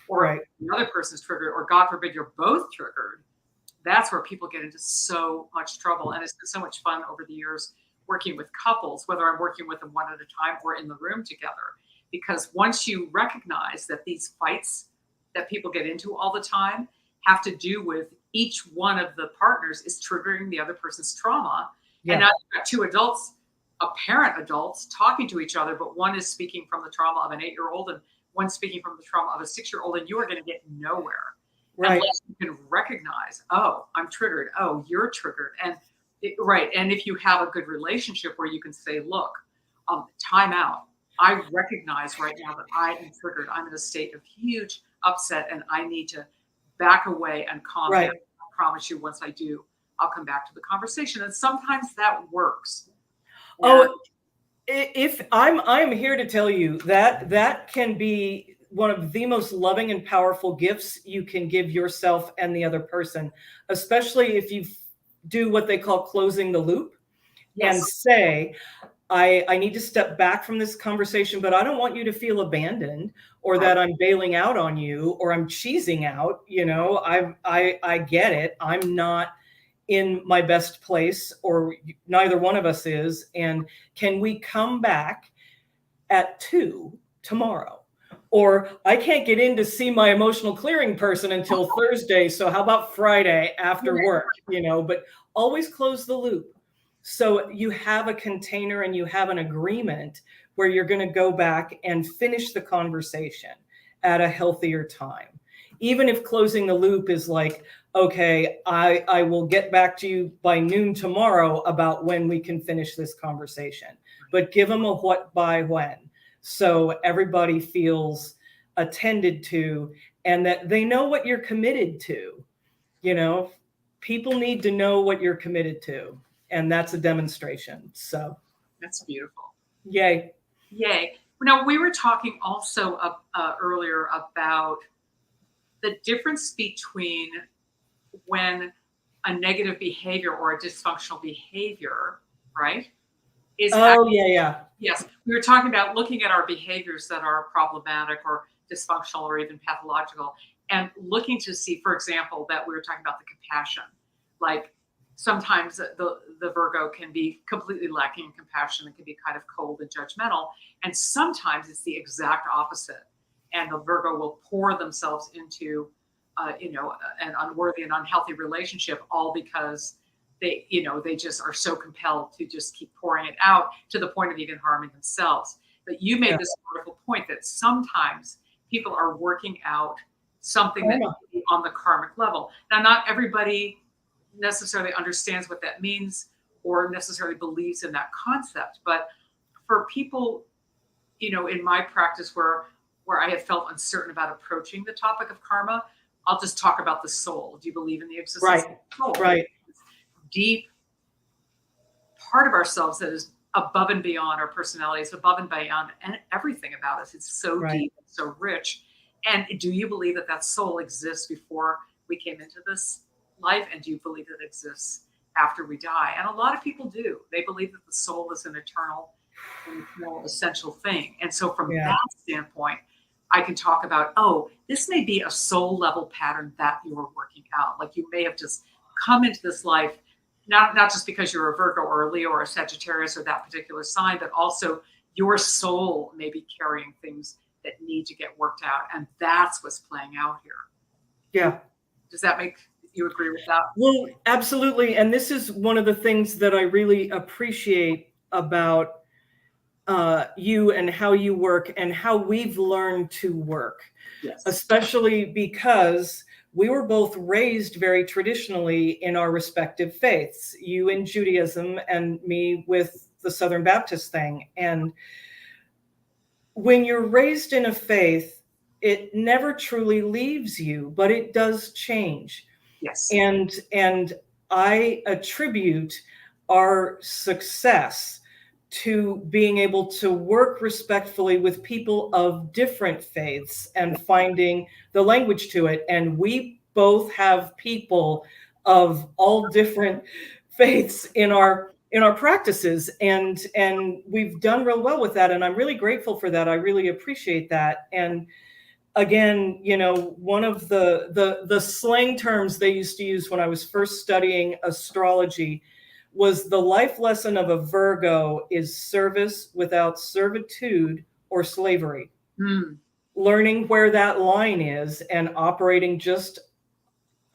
or the other person's triggered, or God forbid, you're both triggered. That's where people get into so much trouble. And it's been so much fun over the years working with couples, whether I'm working with them one at a time or in the room together. Because once you recognize that these fights that people get into all the time have to do with each one of the partners is triggering the other person's trauma. Yeah. And now you've got 2 adults, apparent adults, talking to each other, but one is speaking from the trauma of an 8-year-old and one speaking from the trauma of a 6-year-old, and you are going to get nowhere unless you can recognize, oh, I'm triggered. Oh, you're triggered. And and if you have a good relationship where you can say, look, time out. I recognize right now that I am triggered. I'm in a state of huge upset and I need to back away and calm down. I promise you, once I do, I'll come back to the conversation. And sometimes that works. Oh, if I'm here to tell you that can be one of the most loving and powerful gifts you can give yourself and the other person, especially if you do what they call closing the loop. Yes. And say, I need to step back from this conversation, but I don't want you to feel abandoned or that I'm bailing out on you or I'm cheesing out. You know, I get it. I'm not in my best place, or neither one of us is. And can we come back at 2 tomorrow? Or I can't get in to see my emotional clearing person until Thursday. So how about Friday after work, you know, but always close the loop. So you have a container and you have an agreement where you're going to go back and finish the conversation at a healthier time. Even if closing the loop is like, okay, I will get back to you by noon tomorrow about when we can finish this conversation. But give them a what by when. So everybody feels attended to and that they know what you're committed to. You know, people need to know what you're committed to. And that's a demonstration. So that's beautiful. Yay. Yay. Now, we were talking also earlier about the difference between when a negative behavior or a dysfunctional behavior, right? Is Yes. We were talking about looking at our behaviors that are problematic or dysfunctional or even pathological and looking to see, for example, that we were talking about the compassion. Like sometimes the Virgo can be completely lacking in compassion and can be kind of cold and judgmental. And sometimes it's the exact opposite. And the Virgo will pour themselves into, an unworthy and unhealthy relationship, all because they just are so compelled to just keep pouring it out to the point of even harming themselves. But you made this wonderful point that sometimes people are working out something that may be on the karmic level. Now, not everybody necessarily understands what that means or necessarily believes in that concept. But for people, in my practice where I have felt uncertain about approaching the topic of karma, I'll just talk about the soul. Do you believe in the existence of the soul? Right. Deep part of ourselves that is above and beyond our personalities, above and beyond and everything about us. It's so deep, so rich. And do you believe that soul exists before we came into this life? And do you believe it exists after we die? And a lot of people do. They believe that the soul is an eternal, essential thing. And so from that standpoint, I can talk about, this may be a soul level pattern that you're working out. Like you may have just come into this life, not just because you're a Virgo or a Leo or a Sagittarius or that particular sign, but also your soul may be carrying things that need to get worked out. And that's what's playing out here. Yeah. Does that make you agree with that? Well, absolutely. And this is one of the things that I really appreciate about you and how you work and how we've learned to work, especially because we were both raised very traditionally in our respective faiths, you in Judaism and me with the Southern Baptist thing. And when you're raised in a faith, it never truly leaves you, but it does change. Yes. And I attribute our success to being able to work respectfully with people of different faiths and finding the language to it. And we both have people of all different faiths in our practices, and we've done real well with that. And I'm really grateful for that. I really appreciate that. And again, one of the slang terms they used to use when I was first studying astrology was the life lesson of a Virgo is service without servitude or slavery. Learning where that line is and operating just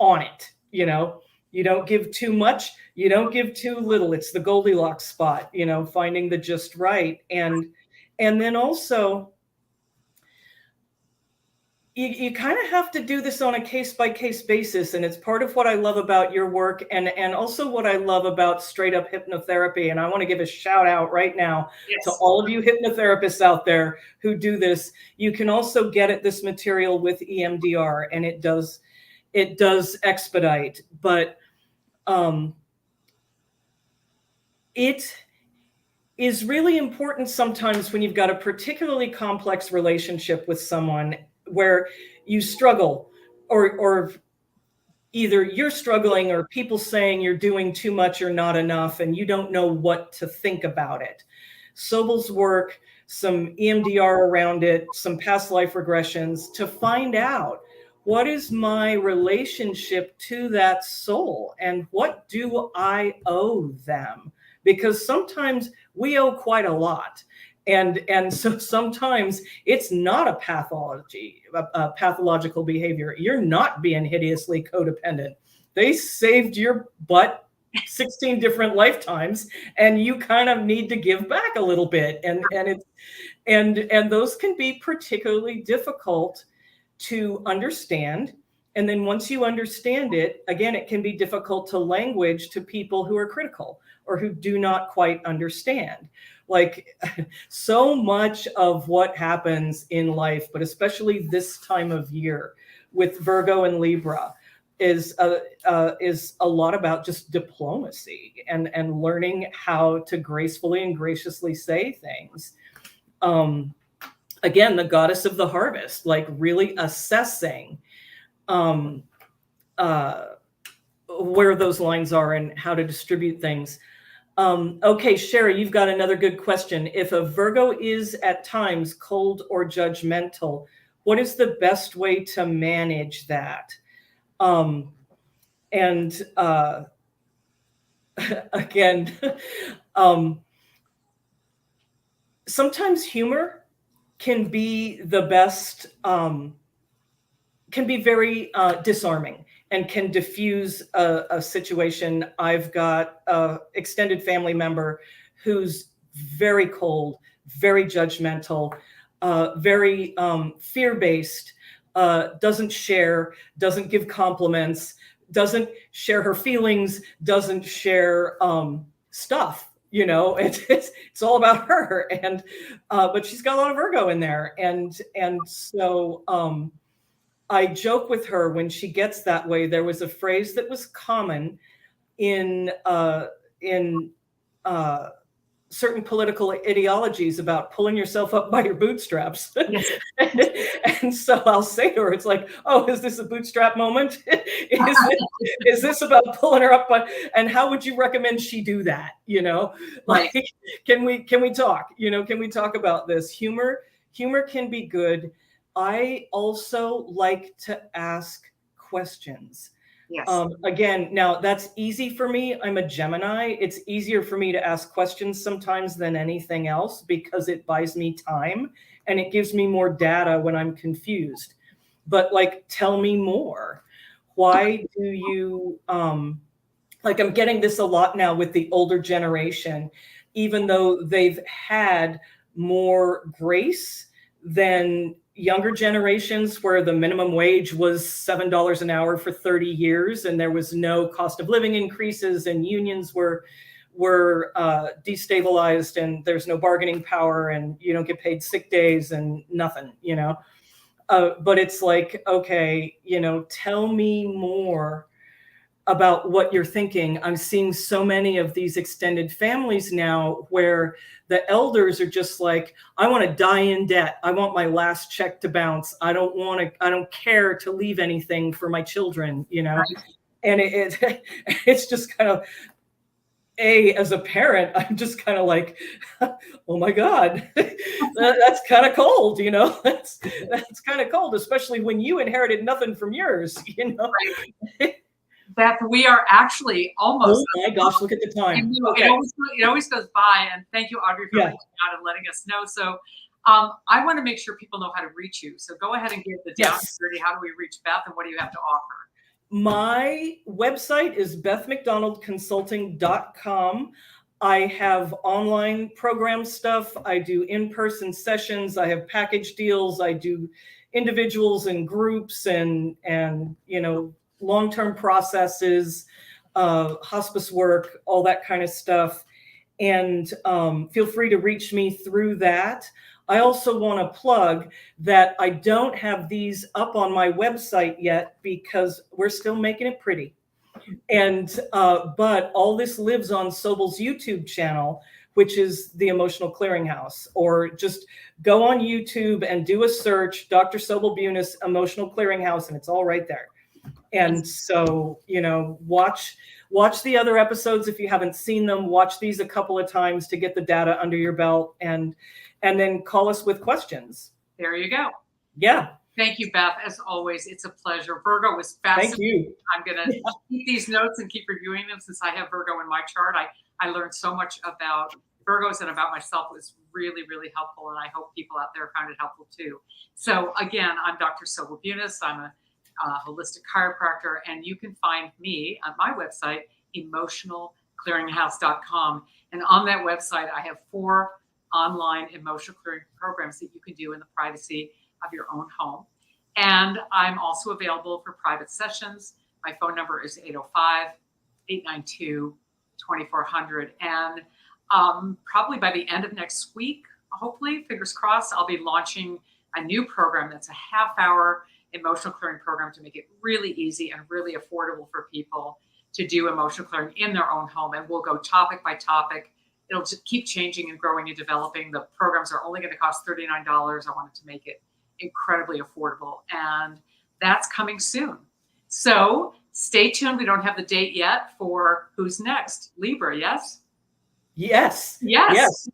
on it. You don't give too much, you don't give too little. It's the Goldilocks spot, finding the just right. And then also, you kind of have to do this on a case-by-case basis. And it's part of what I love about your work and also what I love about straight up hypnotherapy. And I want to give a shout out right now to all of you hypnotherapists out there who do this. You can also get at this material with EMDR, and it does expedite, but it is really important sometimes when you've got a particularly complex relationship with someone where you struggle, or either you're struggling or people saying you're doing too much or not enough and you don't know what to think about it. Sobyl's work, some EMDR around it, some past life regressions to find out, what is my relationship to that soul and what do I owe them? Because sometimes we owe quite a lot. And so sometimes it's not a pathological behavior. You're not being hideously codependent. They saved your butt 16 different lifetimes, and you kind of need to give back a little bit. And those can be particularly difficult to understand. And then once you understand it, again, it can be difficult to language to people who are critical or who do not quite understand. Like, so much of what happens in life, but especially this time of year with Virgo and Libra, is a lot about just diplomacy and learning how to gracefully and graciously say things. Again, the goddess of the harvest, like really assessing where those lines are and how to distribute things. Okay, Sherry, you've got another good question. If a Virgo is at times cold or judgmental, what is the best way to manage that? Again, sometimes humor can be the best, can be very disarming and can diffuse a situation. I've got an extended family member who's very cold, very judgmental, very fear-based, doesn't share, doesn't give compliments, doesn't share her feelings, doesn't share stuff. You know, it's all about her, and but she's got a lot of Virgo in there, and so I joke with her when she gets that way. There was a phrase that was common in certain political ideologies about pulling yourself up by your bootstraps. Yes. And so I'll say to her, it's like, oh, is this a bootstrap moment? is this about pulling her up by, and how would you recommend she do that? You know, like, can we talk? You know, can we talk about this? Humor can be good. I also like to ask questions. Yes. Again, now that's easy for me. I'm a Gemini. It's easier for me to ask questions sometimes than anything else because it buys me time and it gives me more data when I'm confused. But like, tell me more. Why do you, like, I'm getting this a lot now with the older generation, even though they've had more grace than younger generations, where the minimum wage was $7 an hour for 30 years and there was no cost of living increases and unions were destabilized and there's no bargaining power and you don't get paid sick days and nothing, you know. But it's like, okay, you know, tell me more about what you're thinking. I'm seeing so many of these extended families now where the elders are just like, I want to die in debt. I want my last check to bounce. I don't care to leave anything for my children, you know? Right. And it's just kind of, as a parent, I'm just kind of like, oh my God, that's kind of cold, you know? That's kind of cold, especially when you inherited nothing from yours, you know? Right. Beth, we are actually almost. Oh my gosh, look at the time. Okay. It always goes by. And thank you, Audrey, for reaching out and letting us know. So I want to make sure people know how to reach you. So go ahead and give the down and dirty. How do we reach Beth and what do you have to offer? My website is bethmcdonaldconsulting.com. I have online program stuff. I do in-person sessions. I have package deals. I do individuals and groups and you know, long-term processes, hospice work, all that kind of stuff. And feel free to reach me through that. I also want to plug that I don't have these up on my website yet because we're still making it pretty. And but all this lives on Sobyl's YouTube channel, which is the Emotional Clearinghouse, or just go on YouTube and do a search, Dr. Sobyl Bunis Emotional Clearinghouse, and it's all right there. And so, watch the other episodes if you haven't seen them. Watch these a couple of times to get the data under your belt, and then call us with questions. There you go. Yeah. Thank you, Beth. As always, it's a pleasure. Virgo was fascinating. Thank you. I'm going to keep these notes and keep reviewing them since I have Virgo in my chart. I learned so much about Virgos and about myself. It was really, really helpful, and I hope people out there found it helpful too. So again, I'm Dr. Sobyl Bunis. I'm a holistic chiropractor, and you can find me on my website, emotionalclearinghouse.com. And on that website, I have 4 online emotional clearing programs that you can do in the privacy of your own home. And I'm also available for private sessions. My phone number is 805-892-2400. And probably by the end of next week, hopefully, fingers crossed, I'll be launching a new program that's a half-hour emotional clearing program to make it really easy and really affordable for people to do emotional clearing in their own home. And we'll go topic by topic. It'll just keep changing and growing and developing. The programs are only going to cost $39. I wanted to make it incredibly affordable, and that's coming soon. So stay tuned. We don't have the date yet for who's next. Libra, yes? Yes. Yes.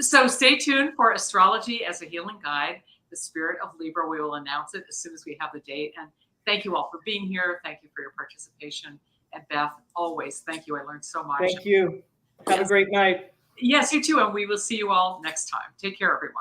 So stay tuned for Astrology as a Healing Guide, the Spirit of Libra. We will announce it as soon as we have the date. And thank you all for being here. Thank you for your participation. And Beth, always, thank you. I learned so much. Thank you. Have a great night. Yes, you too. And we will see you all next time. Take care, everyone.